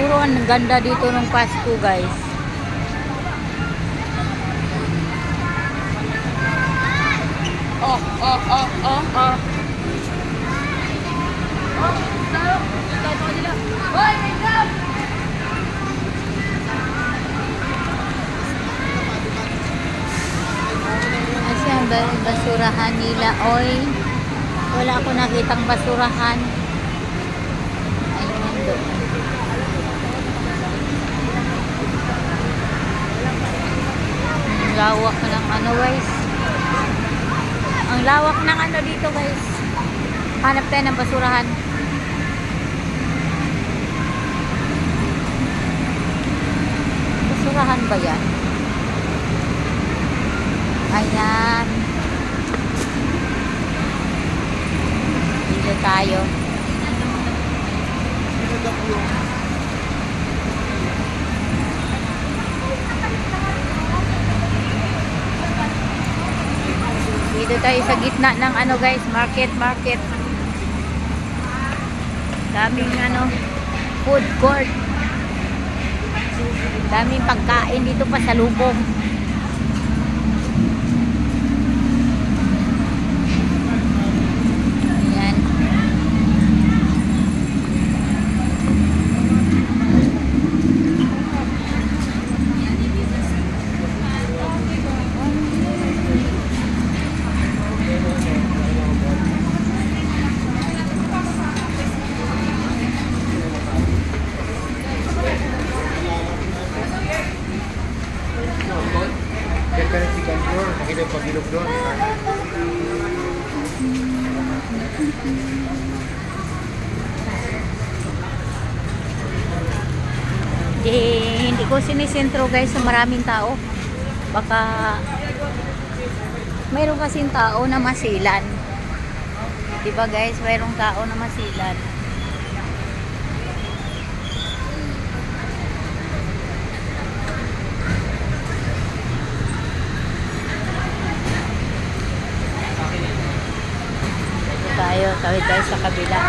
Siguro ang ganda dito ng Pasko, guys. Oh, oh, oh, oh, oh. Kasi ang basurahan nila, oy. Wala ako nakitang basurahan. Ayun doon. Ang lawak ng ano, guys. Ang lawak ng ano dito, guys. Hanap tayo ng basurahan. Basurahan ba yan? Ayan. Dito tayo. Dito tayo sa gitna ng ano, guys, market. Daming ano, food court. Daming pagkain dito pa sa lubong. Ayan. Nakita yung pag-ilog doon. Hindi ko sinisentro, guys, sa maraming tao. Baka mayroon kasing tao na masilan. Diba, guys? Mayroong tao na masilan. Tawid tayo sa kabila.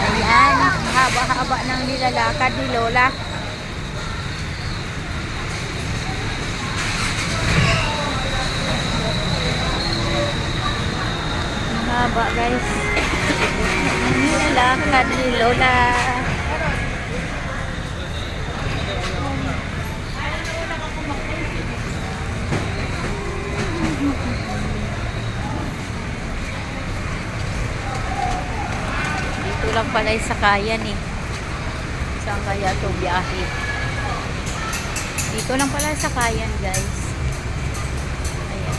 Ayan, haba-haba ng nilalakad ni Lola. Haba, guys. Nilalakad ni Lola. Dito lang pala yung sakayan eh. Saan kaya ito biyahe? Dito lang pala yung sakayan, guys. Ayan.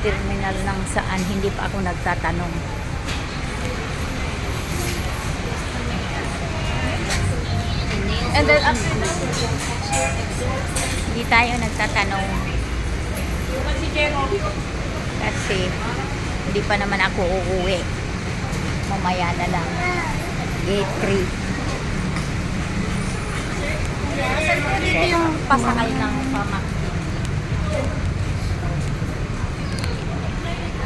Terminal ng saan, hindi pa ako nagtatanong. And then, hindi tayo nagtatanong. Kasi, hindi pa naman ako uuwi. Mamaya na lang. Gate 3. Dito yung pasakay ng pamakti.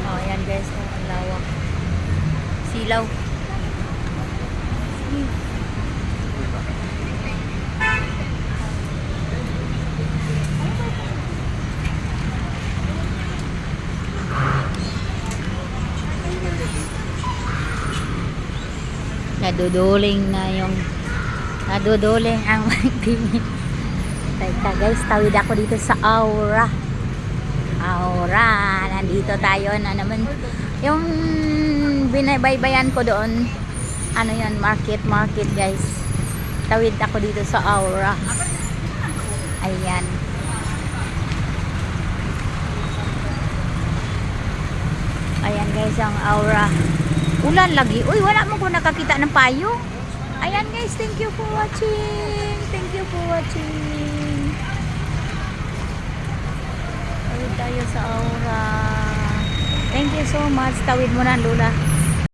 Oh, ayan, guys, ang lawak. Silaw. Naduduling ang tingin. Teka, guys, tawid ako dito sa Aura. Nandito tayo na naman. Yung binabaybayan ko doon, ano yan, market, guys. Tawid ako dito sa Aura. Ayan. Ayan, guys, ang Aura. Ulan lagi. Uy, wala mo ko nakakita ng payo. Ayan, guys, thank you for watching. Tawid tayo sa Aura. Thank you so much. Tawid mo na, Lola.